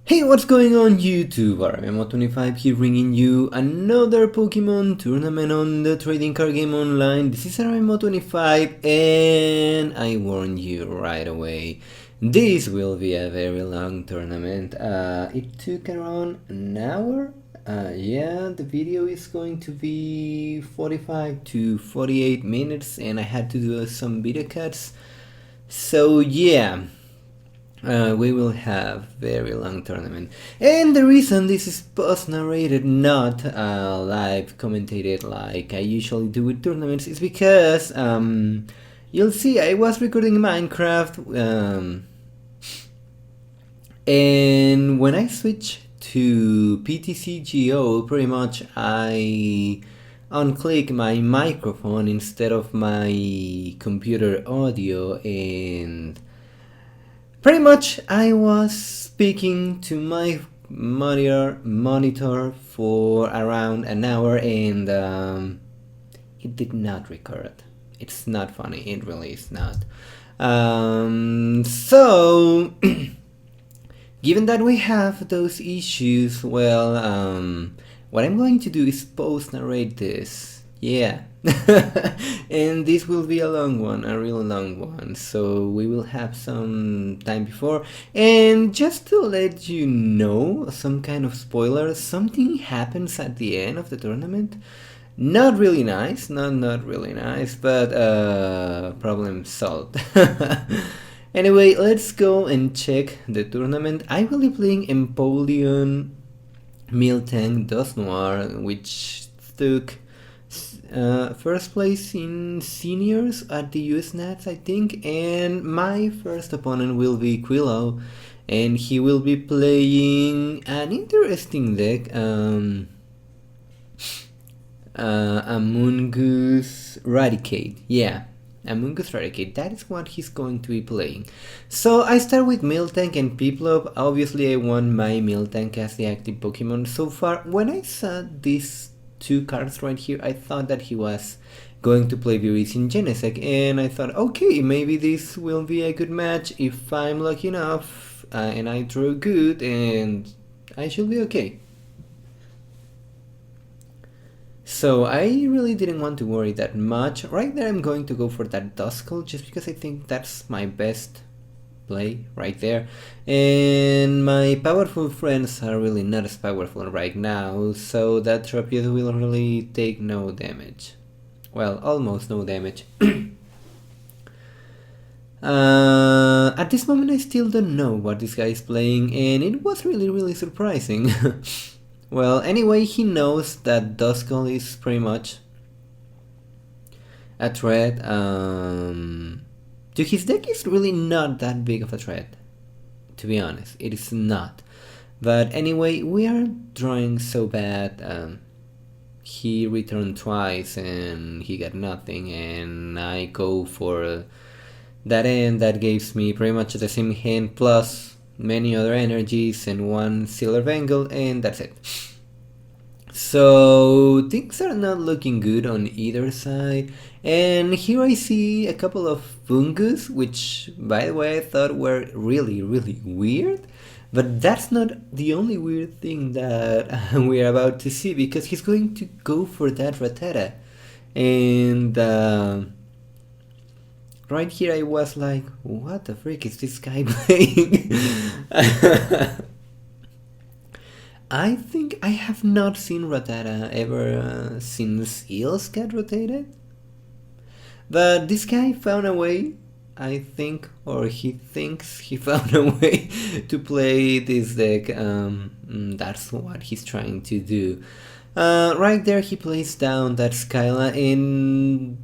Hey, what's going on YouTube? RMMO25 here bringing you another Pokemon tournament on the trading card game online. This is RMMO25 and I warn you right away, this will be a very long tournament. It took around an hour. Yeah, the video is going to be 45 to 48 minutes and I had to do some video cuts. So yeah. We will have very long tournament, and the reason this is post narrated, not live commentated like I usually do with tournaments, is because you'll see I was recording Minecraft, and when I switch to PTCGO, pretty much I unclick my microphone instead of my computer audio, and pretty much I was speaking to my monitor for around an hour and it did not record. It's not funny, it really is not. So given that we have those issues, well, what I'm going to do is post narrate this. Yeah. And this will be a long one, a real long one, so we will have some time before. And just to let you know, some kind of spoiler, something happens at the end of the tournament. Not really nice, not really nice, but problem solved. Anyway, let's go and check the tournament. I will be playing Empoleon Miltank Dusknoir, which took first place in seniors at the US Nats, I think, and my first opponent will be Quillo, and he will be playing an interesting deck, Amoonguss Raticate. Yeah, Amoonguss Raticate, that is what he's going to be playing. So I start with Miltank and Piplup. Obviously I want my Miltank as the active Pokemon. So far, when I saw these two cards right here, I thought that he was going to play Virizion Genesect, and I thought, okay, maybe this will be a good match if I'm lucky enough and I draw good, and I should be okay. So I really didn't want to worry that much. Right there I'm going to go for that Duskull just because I think that's my best play right there, and my powerful friends are really not as powerful right now, so that Tropius will really take no damage. Well, almost no damage. At this moment I still don't know what this guy is playing, and it was really surprising. Well, anyway, he knows that Duskull is pretty much a threat. To his deck is really not that big of a threat, to be honest, it is not. But anyway, we are drawing so bad. He returned twice and he got nothing, and I go for that end that gives me pretty much the same hand plus many other energies and one Silver Bengal, and that's it. So things are not looking good on either side, and here I see a couple of fungus, which by the way I thought were really weird, but that's not the only weird thing that we're about to see, because he's going to go for that Rattata, and right here I was like, what the frick is this guy playing? I think I have not seen Rattata ever since Eels got rotated. But this guy found a way, I think, or he thinks he found a way to play this deck. That's what he's trying to do. Right there he plays down that Skyla, and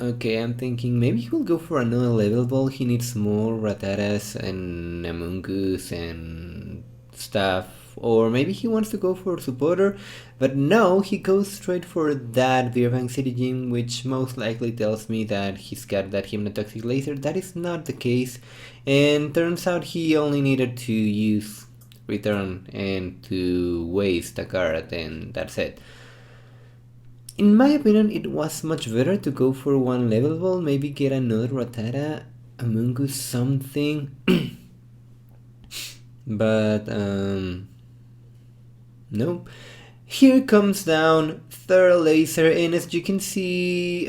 okay, I'm thinking maybe he will go for another level ball. He needs more Rattatas and Amoonguss and stuff. Or maybe he wants to go for supporter, but no, he goes straight for that Beerbank City Gym, which most likely tells me that he's got that Hypnotoxic Laser. That is not the case, and turns out he only needed to use Return and to waste a card, and that's it. In my opinion, it was much better to go for one level ball, maybe get another Rattata, Amoonguss, something. but no. Here comes down third laser, and as you can see,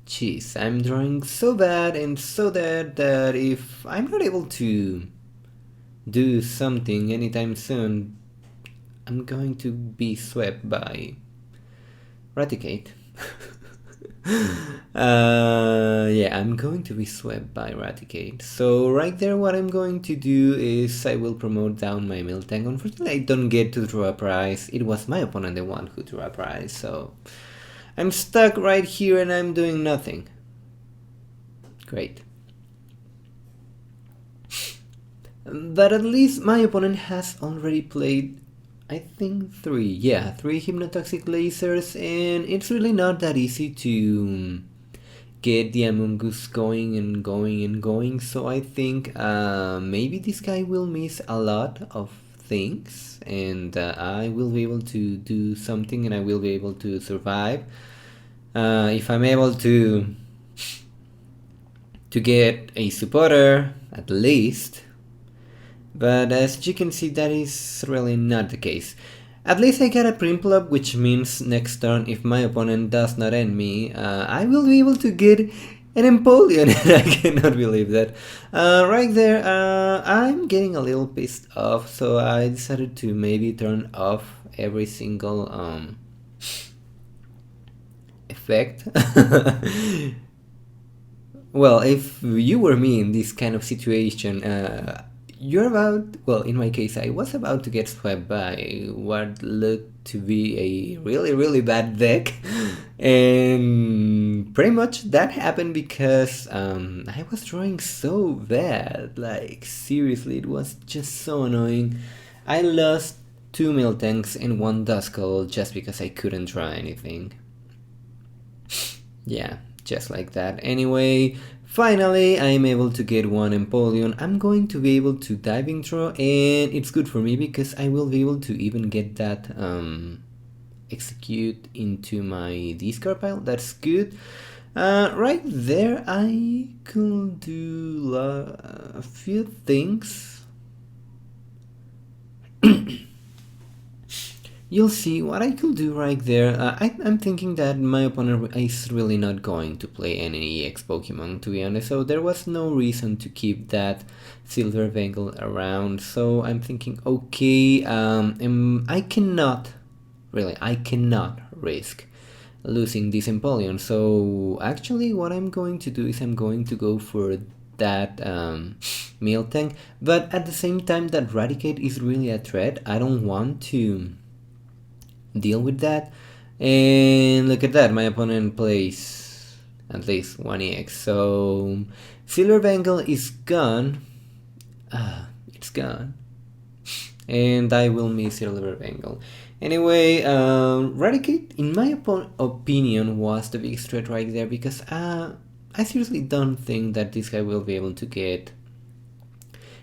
jeez, I'm drawing so bad and so dead that if I'm not able to do something anytime soon, I'm going to be swept by Raticate. Yeah, I'm going to be swept by Raticate. So right there, what I'm going to do is I will promote down my Miltank. Unfortunately, I don't get to draw a prize. It was my opponent the one who drew a prize, so I'm stuck right here and I'm doing nothing. Great. But at least my opponent has already played, I think, three Hypnotoxic lasers, and it's really not that easy to get the Among Us going and going and going, so I think maybe this guy will miss a lot of things, and I will be able to do something and I will be able to survive. If I'm able to get a supporter, at least. But as you can see, that is really not the case. At least I got a Primplop, which means next turn, if my opponent does not end me, I will be able to get an Empoleon. I cannot believe that. Right there, I'm getting a little pissed off, so I decided to maybe turn off every single effect. Well, if you were me in this kind of situation, you're about, well, in my case, I was about to get swept by what looked to be a really, really bad deck. And pretty much that happened because I was drawing so bad. Like, seriously, it was just so annoying. I lost 2 Miltanks and 1 Duskull just because I couldn't draw anything. Yeah, just like that. Anyway, finally I'm able to get 1 Empoleon. I'm going to be able to diving throw, and it's good for me because I will be able to even get that execute into my discard pile. That's good. Right there I could do a few things. You'll see what I could do right there. I'm thinking that my opponent is really not going to play any EX Pokemon, to be honest, so there was no reason to keep that Silver Bengal around. So I'm thinking, okay, I cannot risk losing this Empoleon. So actually what I'm going to do is I'm going to go for that Miltank, but at the same time that Raticate is really a threat. I don't want to deal with that. And look at that, my opponent plays at least 1 EX, so Silver Bengal is gone. It's gone, and I will miss Silver Bengal. Anyway, Raticate, in my opinion, was the biggest threat right there, because I seriously don't think that this guy will be able to get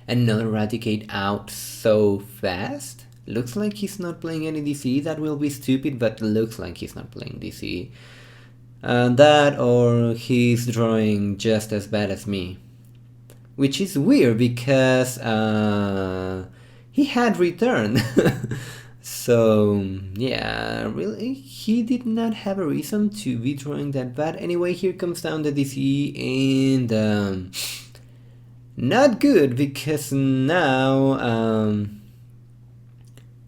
another Raticate out so fast. Looks like he's not playing any DC. That will be stupid, but looks like he's not playing DC. That, or he's drawing just as bad as me. Which is weird because he had returned. So, yeah, really, he did not have a reason to be drawing that bad. Anyway, here comes down the DC, and not good, because now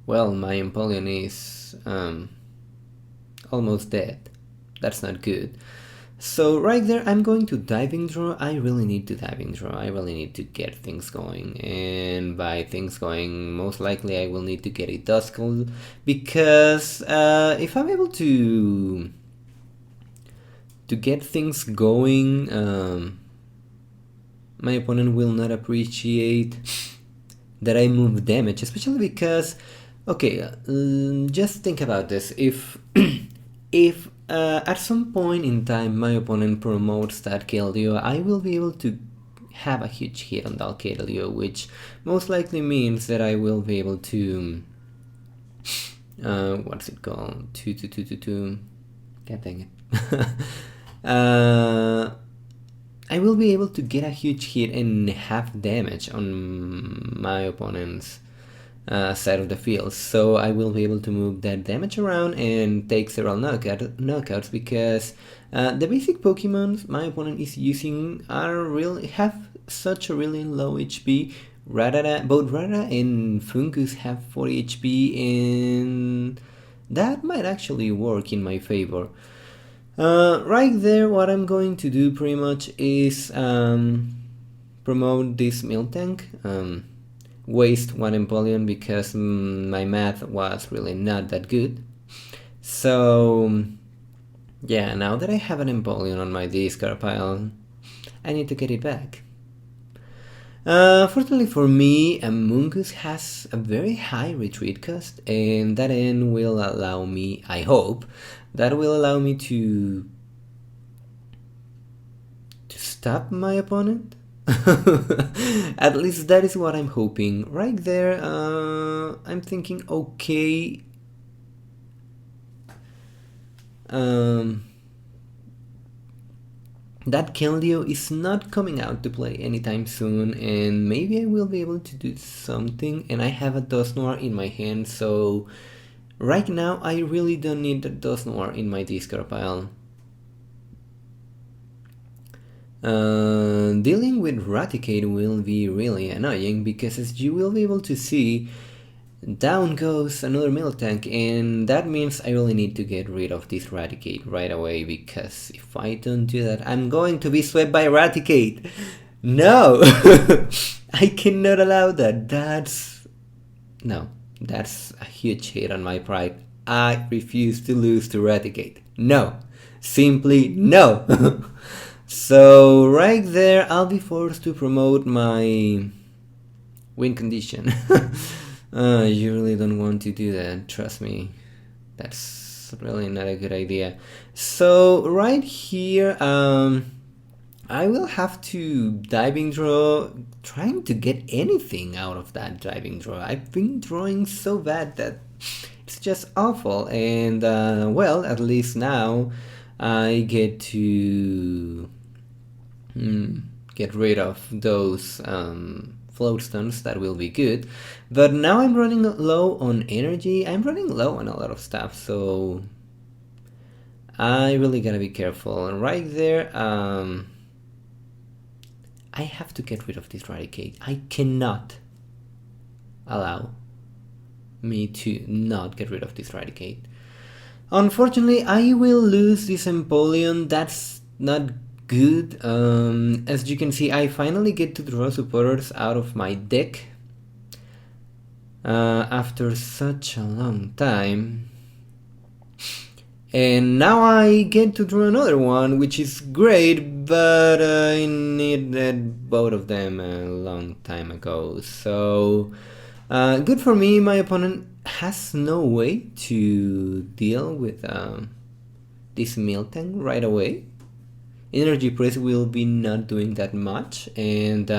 well, my Empoleon is almost dead. That's not good. So right there, I'm going to diving draw. I really need to diving draw. I really need to get things going. And by things going, most likely I will need to get a Duskull, because if I'm able to get things going, my opponent will not appreciate that I move damage, especially because, okay, just think about this. If at some point in time my opponent promotes that Keldeo, I will be able to have a huge hit on that Keldeo, which most likely means that I will be able to what's it called? 2. God dang it. I will be able to get a huge hit and have damage on my opponent's side of the field. So I will be able to move that damage around and take several knockouts because the basic Pokemons my opponent is using have such a really low HP. Both Rara and Fungus have 40 HP, and that might actually work in my favor. Right there, what I'm going to do pretty much is promote this Miltank, waste one Empoleon because my math was really not that good. So yeah, now that I have an Empoleon on my discard pile, I need to get it back. Fortunately for me, Mungus has a very high retreat cost, and that end will allow me, I hope, that will allow me to stop my opponent. At least that is what I'm hoping. Right there, I'm thinking, okay, that Keldeo is not coming out to play anytime soon, and maybe I will be able to do something, and I have a Dusknoir in my hand, so right now I really don't need the Dusknoir in my discard pile. Dealing with Raticate will be really annoying because, as you will be able to see, down goes another Miltank, and that means I really need to get rid of this Raticate right away, because if I don't do that, I'm going to be swept by Raticate. No! I cannot allow that. That's a huge hit on my pride. I refuse to lose to Raticate. No! Simply no! So right there, I'll be forced to promote my win condition. You really don't want to do that, trust me. That's really not a good idea. So right here, I will have to diving draw, trying to get anything out of that diving draw. I've been drawing so bad that it's just awful, and well, at least now I get to get rid of those floatstones. That will be good. But now I'm running low on energy. I'm running low on a lot of stuff, so I really gotta be careful. And right there, I have to get rid of this Raticate. I cannot allow me to not get rid of this Raticate. Unfortunately, I will lose this Empoleon. That's not good. As you can see, I finally get to draw supporters out of my deck after such a long time, and now I get to draw another one, which is great, but I needed both of them a long time ago. So good for me. My opponent has no way to deal with this Miltank right away. Energy Press will be not doing that much, and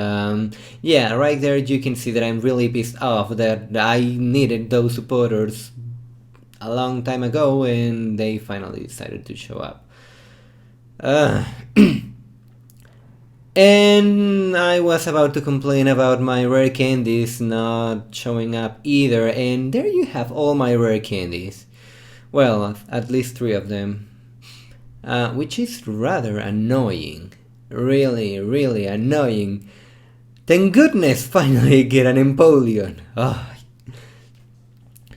yeah, right there you can see that I'm really pissed off that I needed those supporters a long time ago and they finally decided to show up. And I was about to complain about my rare candies not showing up either, and there you have all my rare candies. Well, at least 3 of them. Which is rather annoying. Really, really annoying. Thank goodness finally get an Empoleon. Oh.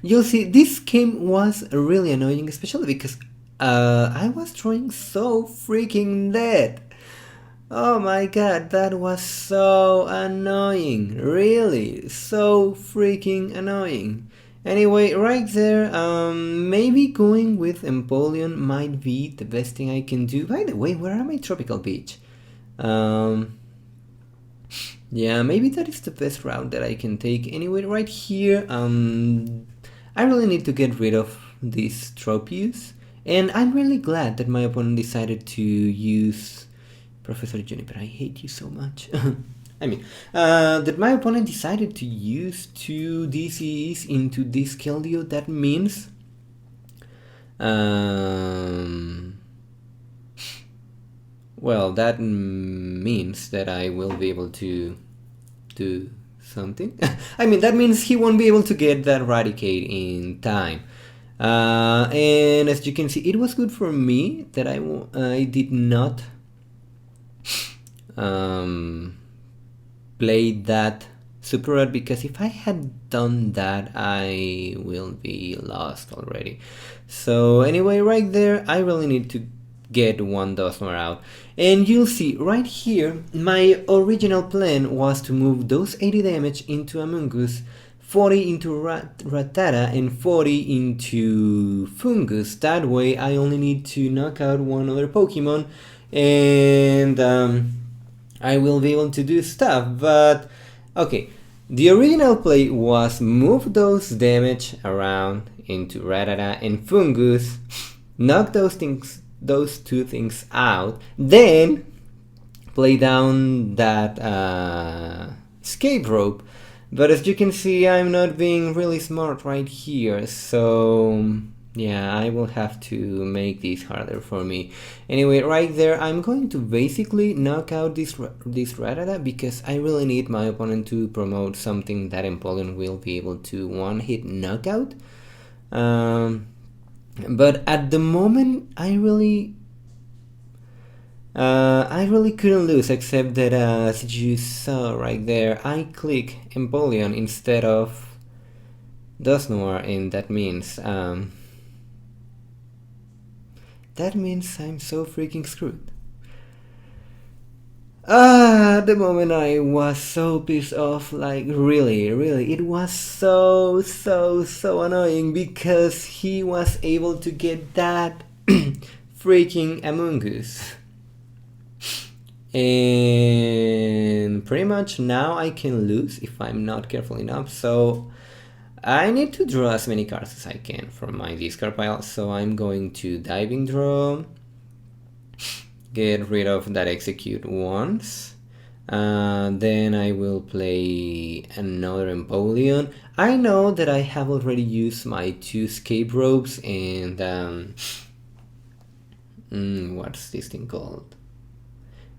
You'll see, this game was really annoying, especially because I was throwing so freaking dead. Oh my god, that was so annoying. Really, so freaking annoying. Anyway, right there, maybe going with Empoleon might be the best thing I can do. By the way, where am I? Tropical Beach. Yeah, maybe that is the best route that I can take. Anyway, right here, I really need to get rid of these Tropius. And I'm really glad that my opponent decided to use Professor Juniper. I hate you so much. I mean, that my opponent decided to use 2 DCs into this Keldeo. That means well, that means that I will be able to do something. I mean, that means he won't be able to get that Raticate in time. And as you can see, it was good for me that I did not play that super rare, because if I had done that, I will be lost already. So anyway, right there, I really need to get one Dusknoir out. And you'll see right here, my original plan was to move those 80 damage into Amoonguss, 40 into Rattata, and 40 into Fungus. That way I only need to knock out one other Pokemon, and I will be able to do stuff. But okay, the original play was move those damage around into Rattata and Fungus, knock those two things out, then play down that escape rope. But as you can see, I'm not being really smart right here, so yeah, I will have to make this harder for me. Anyway, right there, I'm going to basically knock out this Rattata, because I really need my opponent to promote something that Empoleon will be able to one-hit knockout. But at the moment, I really couldn't lose, except that as you saw right there, I click Empoleon instead of Dusknoir, and that means I'm so freaking screwed. At the moment I was so pissed off, like really, it was so annoying, because he was able to get that freaking Amoonguss. And pretty much now I can lose if I'm not careful enough, so I need to draw as many cards as I can from my discard pile. So I'm going to diving draw, get rid of that execute once, then I will play another Empoleon. I know that I have already used my 2 escape ropes and what's this thing called?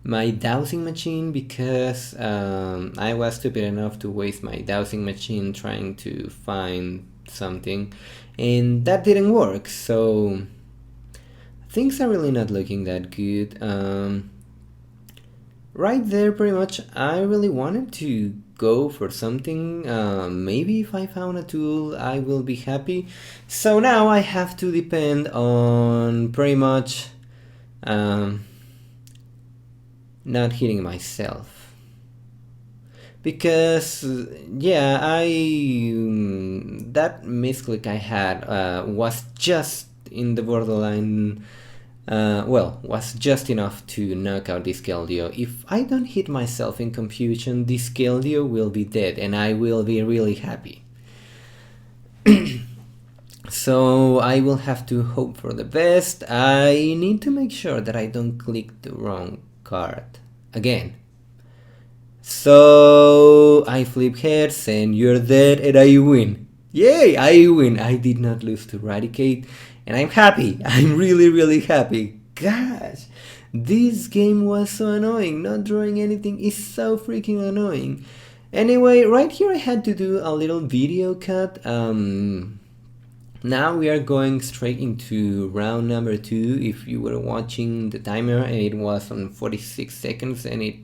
My dowsing machine, because I was stupid enough to waste my dowsing machine trying to find something, and that didn't work, so things are really not looking that good. Right there, pretty much, I really wanted to go for something. Maybe if I found a tool, I will be happy. So now I have to depend on pretty much not hitting myself, because yeah, that misclick I had was just in the borderline, was just enough to knock out this Keldeo. If I don't hit myself in confusion, this Keldeo will be dead and I will be really happy. So I will have to hope for the best. I need to make sure that I don't click the wrong card again. So I flip heads and you're dead and I win. Yay, I win. I did not lose to Raticate and I'm happy. I'm really happy. Gosh, this game was so annoying. Not drawing anything is so freaking annoying. Anyway, right here I had to do a little video cut. Now we are going straight into round number 2. If you were watching the timer, and it was on 46 seconds and it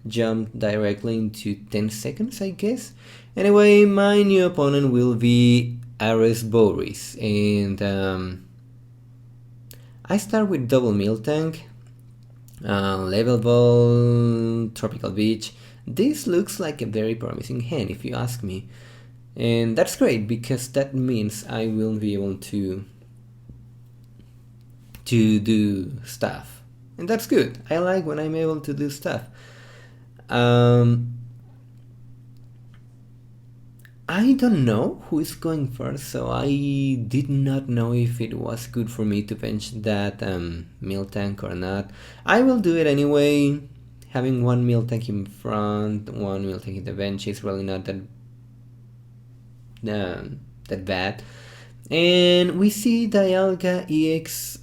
jumped directly into 10 seconds, I guess. Anyway, my new opponent will be Ares Boris, and I start with double Miltank, Level Ball, Tropical Beach. This looks like a very promising hand if you ask me. And that's great, because that means I will be able to do stuff. And that's good. I like when I'm able to do stuff. I don't know who is going first, so I did not know if it was good for me to bench that Miltank or not. I will do it anyway. Having one Miltank in front, one Miltank in the bench is really not that bad. And we see Dialga EX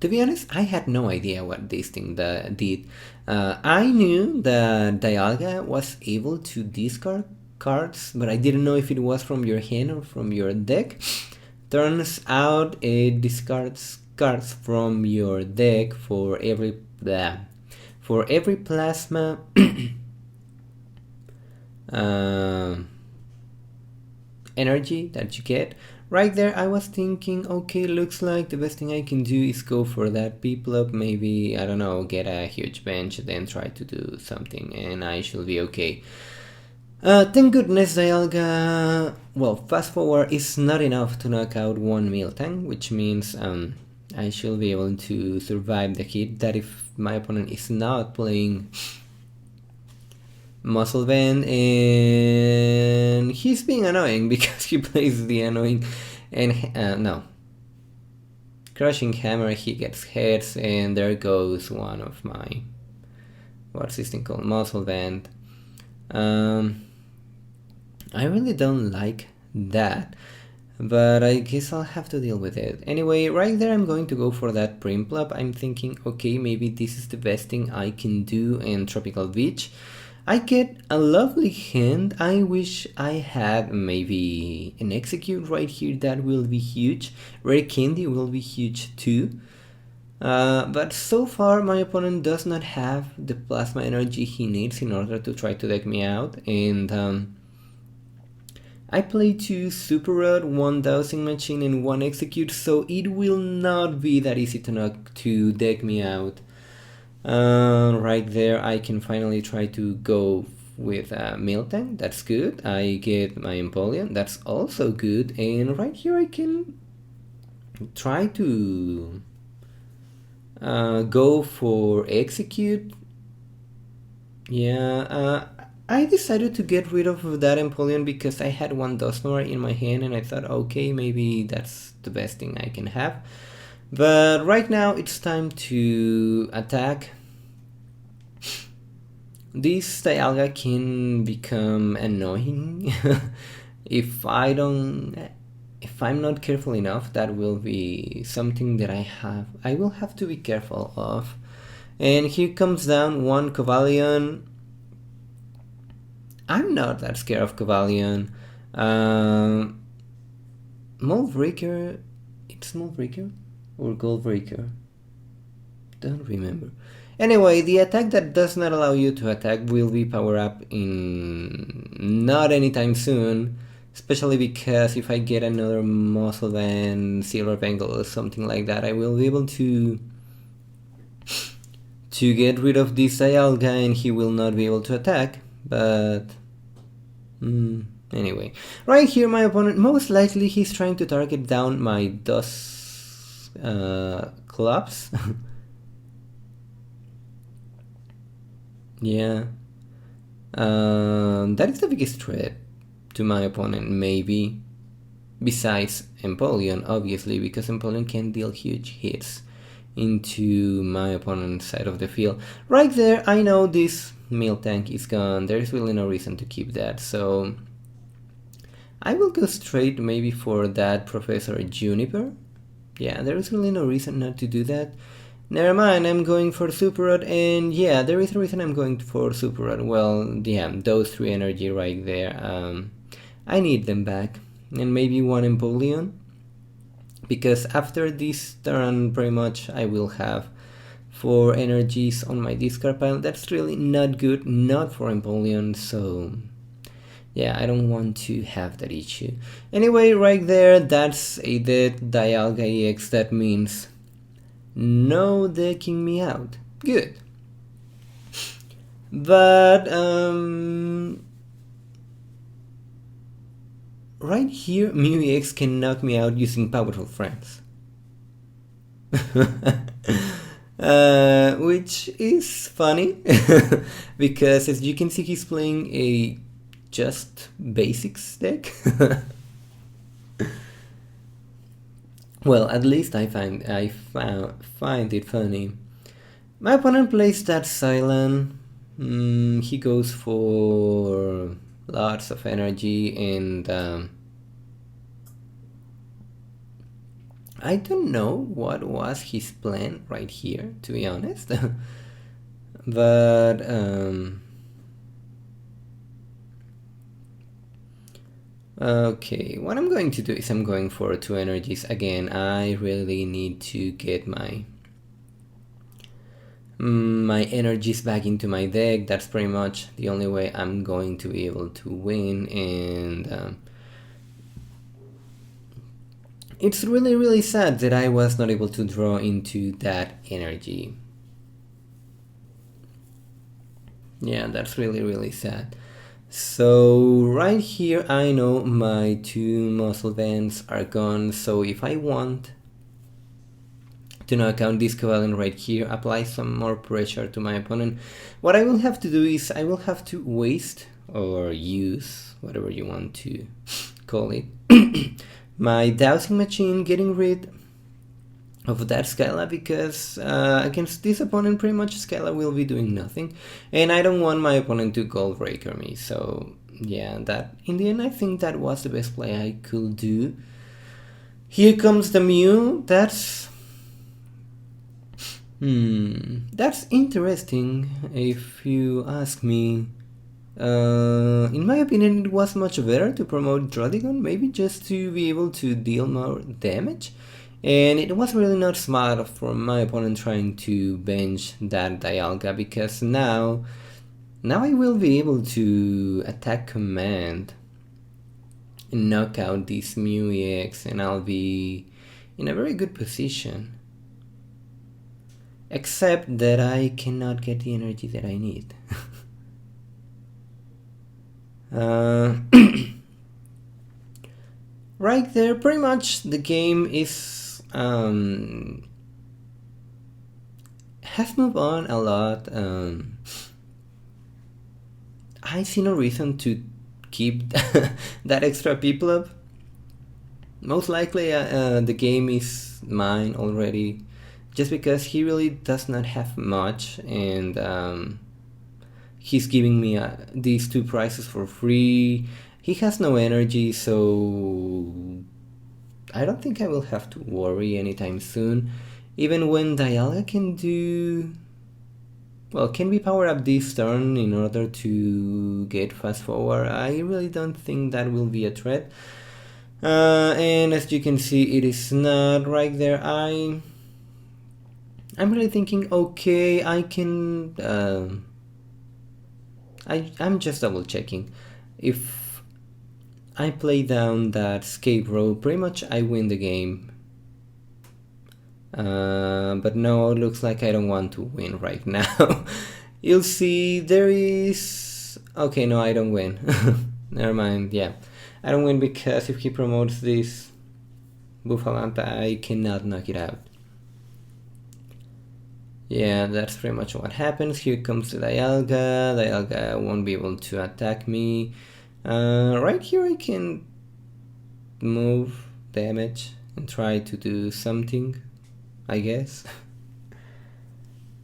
To be honest, I had no idea what this thing did. I knew that Dialga was able to discard cards, but I didn't know if it was from your hand or from your deck. Turns out it discards cards from your deck for every plasma energy that you get. Right there I was thinking, okay, looks like the best thing I can do is go for that Piplup, maybe, I don't know, get a huge bench, then try to do something and I should be okay. Thank goodness Dialga, well, fast forward is not enough to knock out one Miltank, which means I should be able to survive the hit. That if my opponent is not playing Muscle Band, and he's being annoying because he plays the annoying and no, Crushing Hammer, he gets hits, and there goes one of my, what's this thing called, Muscle Band. I really don't like that, but I guess I'll have to deal with it. Anyway, right there I'm going to go for that Prinplup. I'm thinking, okay, maybe this is the best thing I can do in Tropical Beach. I get a lovely hand. I wish I had maybe an Execute right here. That will be huge. Rare Candy will be huge too. But so far my opponent does not have the plasma energy he needs in order to try to deck me out. And I play 2 Super Rod, 1 Dowsing Machine and 1 Execute, so it will not be that easy to deck me out. Right there I can finally try to go with Miltank, that's good. I get my Empoleon, that's also good. And right here I can try to go for Execute. Yeah, I decided to get rid of that Empoleon because I had one Dusknoir in my hand and I thought, okay, maybe that's the best thing I can have. But right now it's time to attack. This Dialga can become annoying if I'm not careful enough. That will be something that I will have to be careful of. And here comes down one Covalion. I'm not that scared of Covalion. Moldbreaker, it's Moldbreaker or Goldbreaker? Don't remember. Anyway, the attack that does not allow you to attack will be power up in not anytime soon, especially because if I get another Muscle Band, Silver Bangle or something like that, I will be able to get rid of this Dialga and he will not be able to attack. But anyway, right here my opponent, most likely he's trying to target down my Dusk clubs. Yeah, that is the biggest threat to my opponent, maybe, besides Empoleon, obviously, because Empoleon can deal huge hits into my opponent's side of the field. Right there, I know this Miltank is gone. There's really no reason to keep that, so I will go straight maybe for that Professor Juniper. Yeah, there is really no reason not to do that. Never mind, I'm going for Super Rod, and yeah, there is a reason I'm going for Super Rod. Well, yeah, those 3 energy right there, I need them back. And maybe 1 Empoleon, because after this turn, pretty much, I will have 4 energies on my discard pile. That's really not good, not for Empoleon, so yeah, I don't want to have that issue. Anyway, right there, that's a dead Dialga EX. That means no decking me out. Good. But right here Mew EX can knock me out using Powerful Friends. Which is funny because as you can see he's playing a just basics deck. Well, at least I find it funny. My opponent plays that Silent. He goes for lots of energy, and I don't know what was his plan right here, to be honest. But okay, what I'm going to do is I'm going for 2 energies again. I really need to get my energies back into my deck. That's pretty much the only way I'm going to be able to win, and it's really sad that I was not able to draw into that energy. Yeah, that's really sad. So right here I know my 2 muscle bands are gone, so if I want to knock out this Cavalion right here, apply some more pressure to my opponent, what I will have to do is I will have to waste or use, whatever you want to call it, my dowsing machine, getting rid of that Skyla, because against this opponent pretty much Skyla will be doing nothing, and I don't want my opponent to Gold Breaker me. So yeah, that in the end I think that was the best play I could do. Here comes the Mew. That's interesting if you ask me. In my opinion, it was much better to promote Drodigon, maybe just to be able to deal more damage. And it was really not smart for my opponent trying to bench that Dialga, because now I will be able to attack command and knock out this Mew EX, and I'll be in a very good position. Except that I cannot get the energy that I need. Right there, pretty much the game is has moved on a lot. I see no reason to keep that extra people up. Most likely the game is mine already, just because he really does not have much, and he's giving me these 2 prizes for free. He has no energy, so I don't think I will have to worry anytime soon. Even when Dialga can be powered up this turn in order to get fast forward, I really don't think that will be a threat. And as you can see, it is not right there. I'm really thinking, okay, I can I'm just double checking. If I play down that Scarecrow, pretty much I win the game. But no, it looks like I don't want to win right now. You'll see there is... Okay, no, I don't win. Never mind, yeah. I don't win because if he promotes this Buffalanta, I cannot knock it out. Yeah, that's pretty much what happens. Here comes the Dialga. Dialga won't be able to attack me. Right here I can move damage and try to do something, I guess.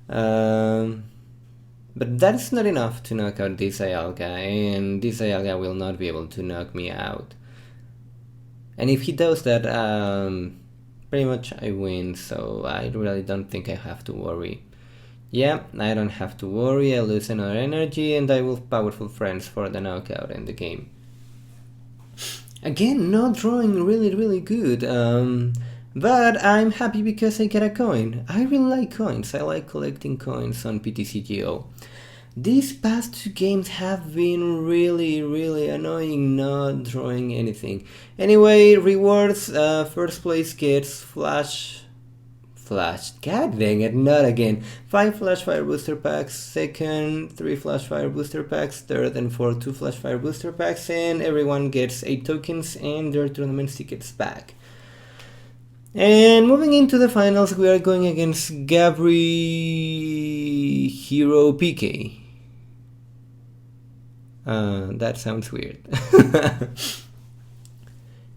But that's not enough to knock out this Dialga, and this Dialga will not be able to knock me out. And if he does that, pretty much I win, so I really don't think I have to worry. Yeah, I don't have to worry, I lose another energy and I will powerful friends for the knockout in the game. Again, not drawing really good, but I'm happy because I get a coin. I really like coins, I like collecting coins on PTCGO. These past 2 games have been really annoying not drawing anything. Anyway, rewards, first place gets Flash, god dang it, not again. 5 Flash Fire Booster Packs, second 3 Flash Fire Booster Packs, third and fourth 2 Flash Fire Booster Packs, and everyone gets 8 tokens and their tournament tickets back. And moving into the finals, we are going against Gabri Hero PK. That sounds weird.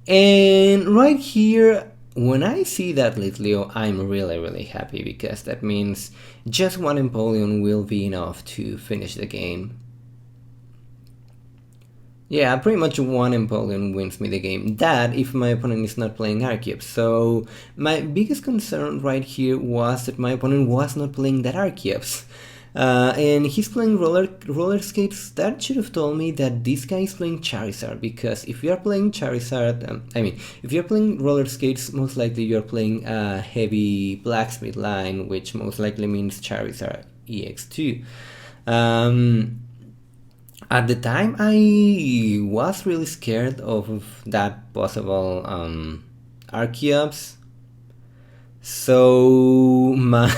And right here, when I see that Litleo, I'm really happy, because that means just 1 Empoleon will be enough to finish the game. Yeah, pretty much one Empoleon wins me the game. That if my opponent is not playing Arceus. So my biggest concern right here was that my opponent was not playing that Arceus. And he's playing roller skates. That should have told me that this guy is playing Charizard, because if you are playing Charizard, if you're playing roller skates, most likely you're playing a heavy blacksmith line, which most likely means Charizard EX2. At the time, I was really scared of that possible Archeops. So my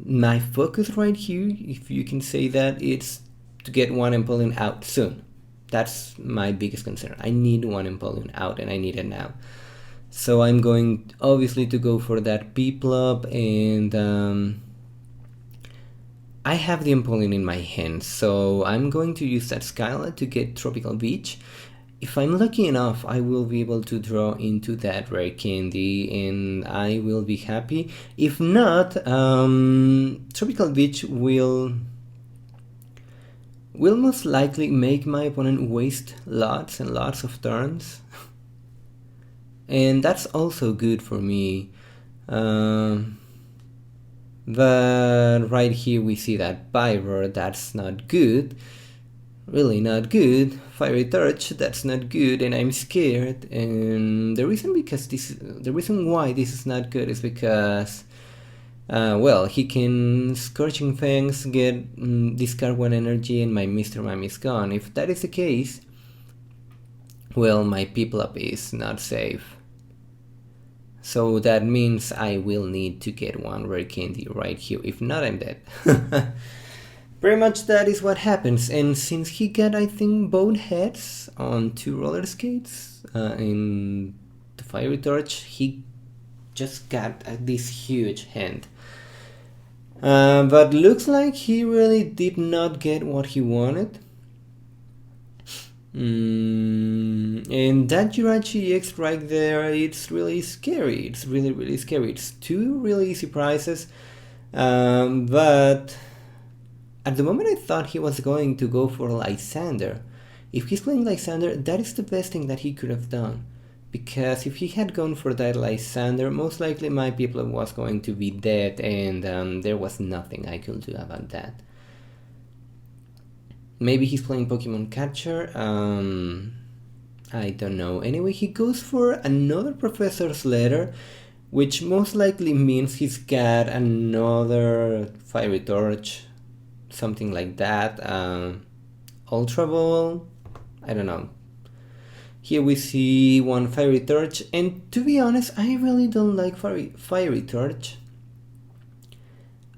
my focus right here, if you can say that, it's to get one Empoleon out soon. That's my biggest concern. I need one Empoleon out, and I need it now. So I'm going obviously to go for that P-Plop, and I have the Empoleon in my hand, so I'm going to use that Skylight to get Tropical Beach. If I'm lucky enough, I will be able to draw into that rare candy, and I will be happy. If not, Tropical Beach will most likely make my opponent waste lots and lots of turns. And that's also good for me. But right here we see that Pyro, that's not good. Really not good. Fiery Torch, that's not good, and I'm scared. And the reason why this is not good is because well, he can Scorching Fangs, get discard 1 energy, and my Mr. Mime is gone. If that is the case, well, my Piplup is not safe. So that means I will need to get one rare candy right here. If not, I'm dead. Pretty much that is what happens. And since he got, I think, both heads on 2 roller skates in the Fiery Torch, he just got this huge hand. But looks like he really did not get what he wanted. And that Jirachi EX right there, it's really scary. It's really, really scary. It's 2 really easy prizes. But at the moment I thought he was going to go for Lysander. If he's playing Lysander, that is the best thing that he could have done. Because if he had gone for that Lysander, most likely my people was going to be dead, and there was nothing I could do about that. Maybe he's playing Pokemon Catcher, I don't know. Anyway, he goes for another Professor's Letter, which most likely means he's got another Fiery Torch, something like that. Ultra Ball, I don't know. Here we see one Fiery Torch, and to be honest, I really don't like Fiery Torch.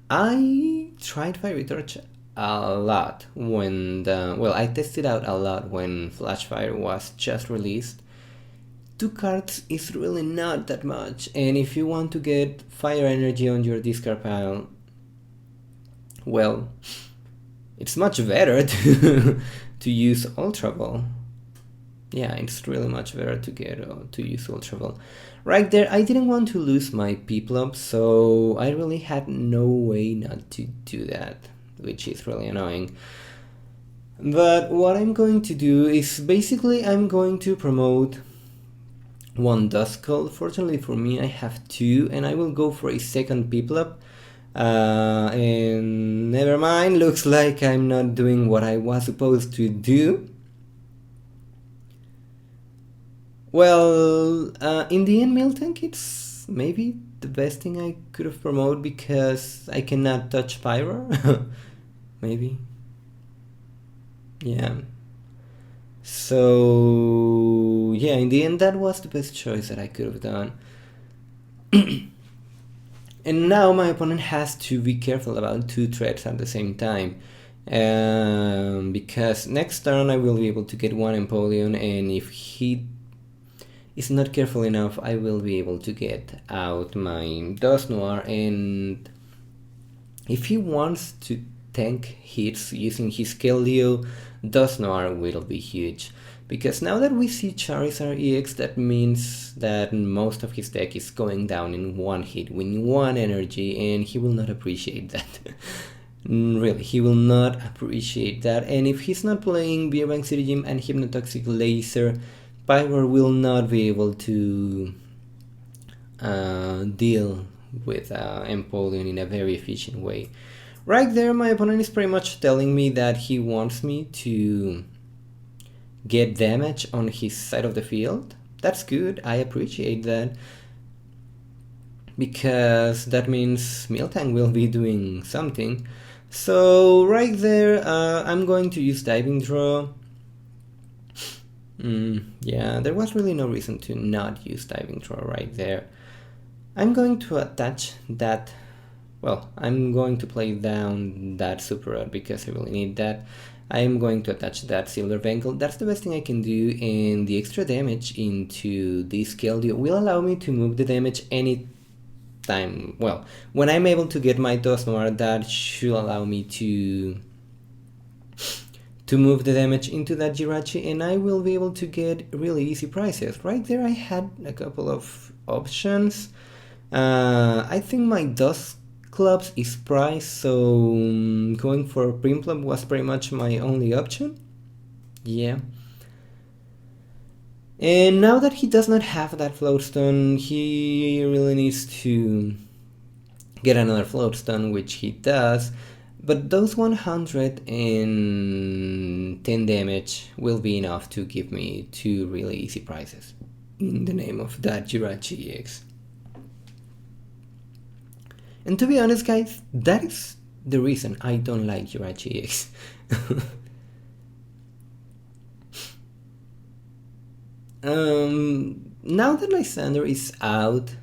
I tried Fiery Torch a lot when I tested out a lot when Flashfire was just released. 2 cards is really not that much, and if you want to get fire energy on your discard pile, well, it's much better to use Ultra Ball. Yeah, it's really much better to use Ultra Ball. Right there, I didn't want to lose my Piplup, so I really had no way not to do that, which is really annoying. But what I'm going to do is basically I'm going to promote one Duskull. Fortunately for me, I have 2, and I will go for a second Piplup. And never mind, looks like I'm not doing what I was supposed to do. Well, in the end, Miltank, it's maybe the best thing I could have promoted because I cannot touch Pyro. Maybe. Yeah. So, yeah, in the end, that was the best choice that I could have done. And now my opponent has to be careful about 2 threats at the same time. Because next turn I will be able to get one Empoleon, and if he is not careful enough, I will be able to get out my Dusknoir, and if he wants to tank hits using his Keldeo, Dusknoir will be huge. Because now that we see Charizard EX, that means that most of his deck is going down in 1 hit, with 1 energy, and he will not appreciate that. Really, he will not appreciate that. And if he's not playing Beerbank City Gym and Hypnotoxic Laser, Pyro will not be able to deal with Empoleon in a very efficient way. Right there, my opponent is pretty much telling me that he wants me to get damage on his side of the field. That's good, I appreciate that. Because that means Miltank will be doing something. So right there, I'm going to use Diving Draw. Yeah, there was really no reason to not use Diving Draw right there. I'm going to attach that, well, I'm going to play down that Super Rod because I really need that. I'm going to attach that Silver Bangle. That's the best thing I can do, and the extra damage into this Keldeo will allow me to move the damage any time. Well, when I'm able to get my Dusknoir, that should allow me to move the damage into that Jirachi, and I will be able to get really easy prices. Right there I had a couple of options. I think my Dusk Clubs is priced, so going for Primplum was pretty much my only option. Yeah. And now that he does not have that Floatstone, he really needs to get another Floatstone, which he does. But those 110 damage will be enough to give me 2 really easy prizes in the name of that Jirachi EX. And to be honest, guys, that is the reason I don't like Jirachi EX. Now that Lysander is out,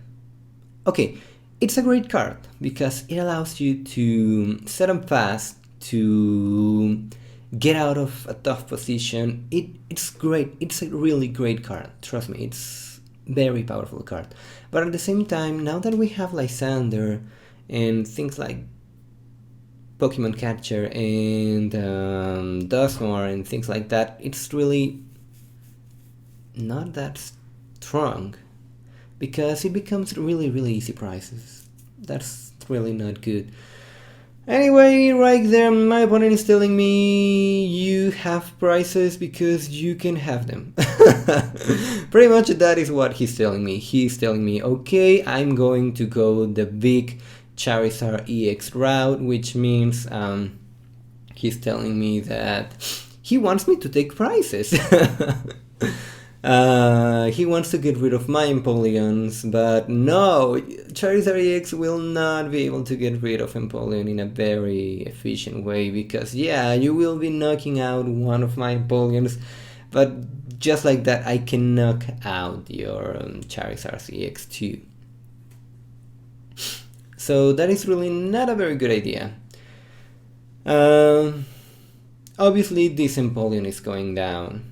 okay, it's a great card because it allows you to set up fast, to get out of a tough position. It's great. It's a really great card. Trust me, it's very powerful card. But at the same time, now that we have Lysander and things like Pokemon Capture and Dusknoir and things like that, it's really not that strong because it becomes really easy prizes. That's really not good. Anyway, right there, my opponent is telling me you have prizes because you can have them. Pretty much that is what he's telling me. He's telling me, okay, I'm going to go the big Charizard EX route, which means he's telling me that he wants me to take prizes. He wants to get rid of my Empoleons, but no, Charizard EX will not be able to get rid of Empoleon in a very efficient way because, yeah, you will be knocking out one of my Empoleons, but just like that, I can knock out your Charizard EX too. So that is really not a very good idea. Obviously, this Empoleon is going down.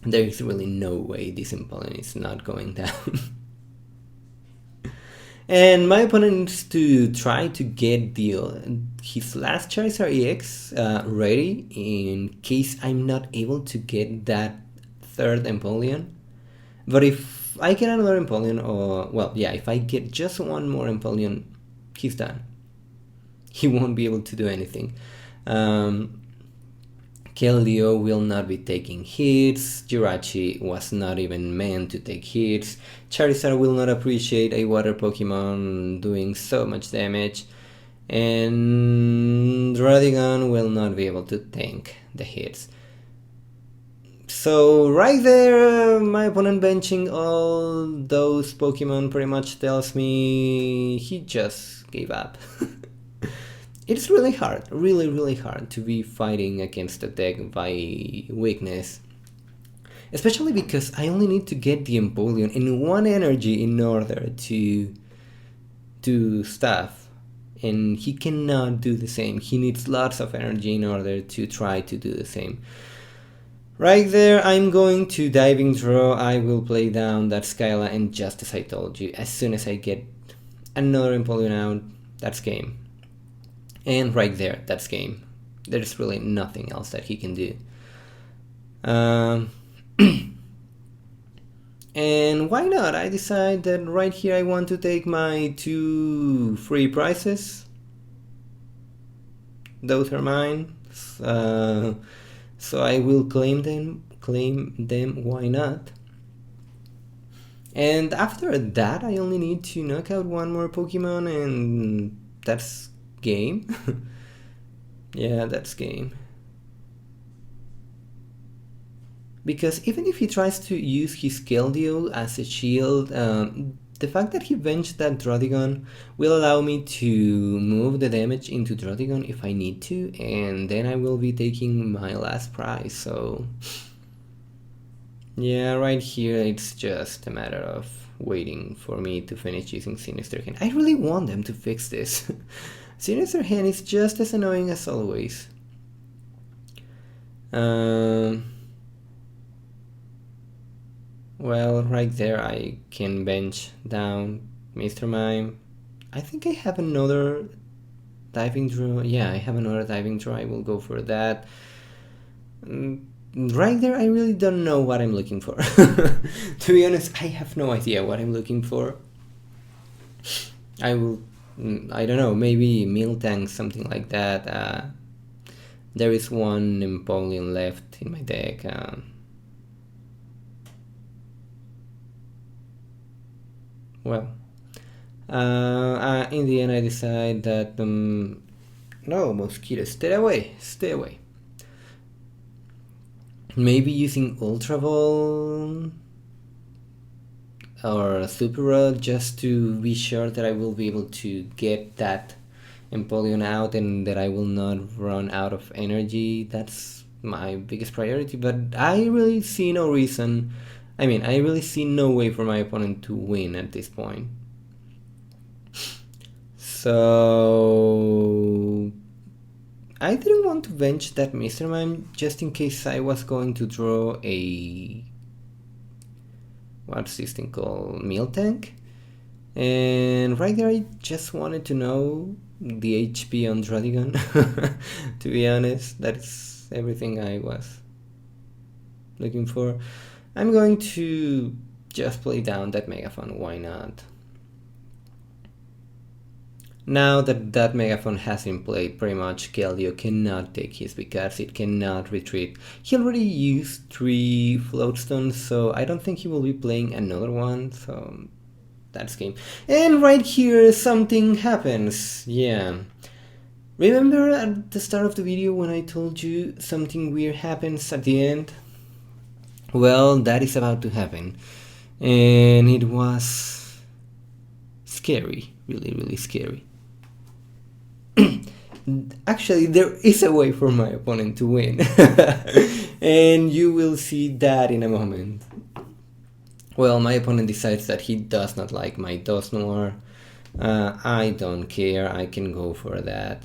There is really no way this Empoleon is not going down. And my opponent needs to try to get his last Charizard EX ready in case I'm not able to get that third Empoleon. But if I get another Empoleon, or, well, yeah, if I get just one more Empoleon, he's done. He won't be able to do anything. Keldeo will not be taking hits, Jirachi was not even meant to take hits, Charizard will not appreciate a water Pokemon doing so much damage, and Rodigon will not be able to tank the hits. So right there, my opponent benching all those Pokemon pretty much tells me he just gave up. It's really hard, really hard to be fighting against a deck by weakness. Especially because I only need to get the Empoleon in 1 energy in order to do stuff. And he cannot do the same. He needs lots of energy in order to try to do the same. Right there, I'm going to Diving Draw. I will play down that Skyla, and just as I told you, as soon as I get another Empoleon out, that's game. And right there, that's game. There's really nothing else that he can do. And why not? I decide that right here I want to take my 2 free prizes. those are mine. So I will claim them. Why not? And after that, I only need to knock out one more Pokemon, and that's game. Yeah, that's game. Because even if he tries to use his Keldeo as a shield, the fact that he benched that Drodigon will allow me to move the damage into Drodigon if I need to, and then I will be taking my last prize, so... Yeah, right here it's just a matter of waiting for me to finish using Sinister Hand. I really want them to fix this. Sinister Hand is just as annoying as always. Well, right there I can bench down Mr. Mime. I think I have another diving draw. Yeah, I have another diving draw. I will go for that. Right there, I really don't know what I'm looking for. To be honest, I have no idea what I'm looking for. I don't know, maybe Miltank, something like that. There is one Empoleon left in my deck. Well, in the end I decide that, no, mosquito, stay away. Maybe using Ultra Ball or Super Rod just to be sure that I will be able to get that Empoleon out and that I will not run out of energy. That's my biggest priority, but I really see no reason. I mean, I really see no way for my opponent to win at this point. So... I didn't want to bench that Mr. Mime just in case I was going to draw a... what's this thing called? Miltank? And right there I just wanted to know the HP on Drodigon. To be honest, that's everything I was looking for. I'm going to just play down that Megaphone, why not? Now that that Megaphone has been played, pretty much Keldeo cannot take his because it cannot retreat. He already used 3 Floatstones, so I don't think he will be playing another one, so that's game. And right here something happens, yeah. Remember at the start of the video when I told you something weird happens at the end? Well, that is about to happen. And it was scary, really scary. Actually, there is a way for my opponent to win. And you will see that in a moment. Well, my opponent decides that he does not like my Dusknoir. I don't care, I can go for that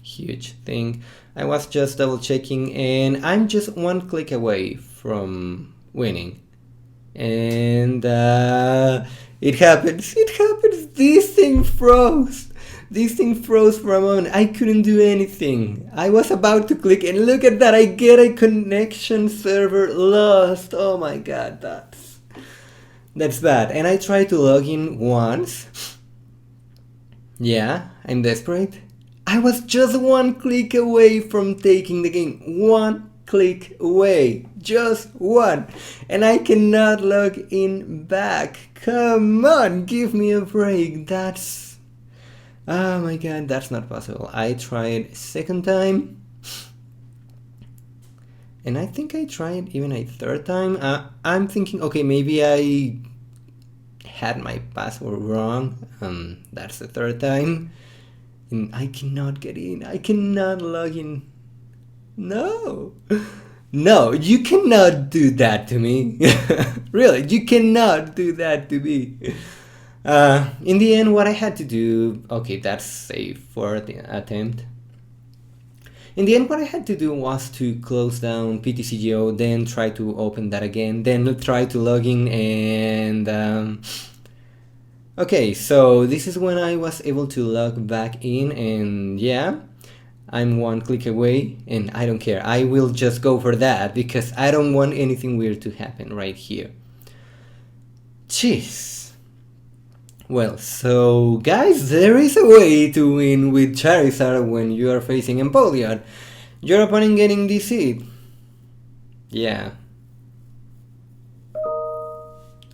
huge thing. I was just double checking and I'm just 1 click away from winning. And it happens, this thing froze. This thing froze for a moment. I couldn't do anything. I was about to click and look at that. I get a connection server lost. Oh my god, that's bad. And I tried to log in once. Yeah, I'm desperate. I was just 1 click away from taking the game. 1 click away. Just 1. And I cannot log in back. Come on, give me a break. That's... oh my god, that's not possible. I tried a second time. And I think I tried even a third time. I'm thinking, okay, maybe I had my password wrong. That's the third time. And I cannot get in. I cannot log in. No. No, you cannot do that to me. Really, you cannot do that to me. In the end, what I had to do... okay, that's a 4th attempt. In the end, what I had to do was to close down PTCGO, then try to open that again, then try to log in, and... okay, so this is when I was able to log back in, and yeah, I'm 1 click away, and I don't care. I will just go for that, because I don't want anything weird to happen right here. Jeez. Well, so guys, there is a way to win with Charizard when you are facing Empoleon. Your opponent getting DC'd. Yeah.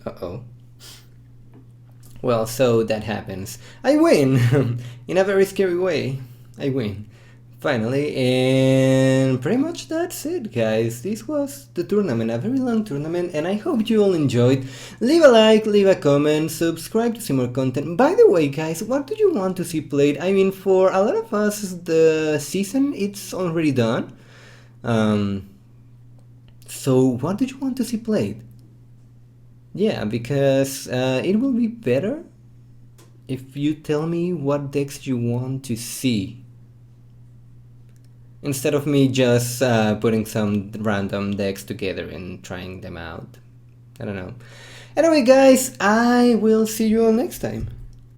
Uh-oh. Well, so that happens. I win! In a very scary way. I win. Finally, and pretty much that's it, guys. This was the tournament, a very long tournament, and I hope you all enjoyed. Leave a like, leave a comment, subscribe to see more content. By the way, guys, what do you want to see played? I mean, for a lot of us, the season, it's already done. So what do you want to see played? Yeah, because it will be better if you tell me what decks you want to see, instead of me just putting some random decks together and trying them out. I don't know. Anyway, guys, I will see you all next time.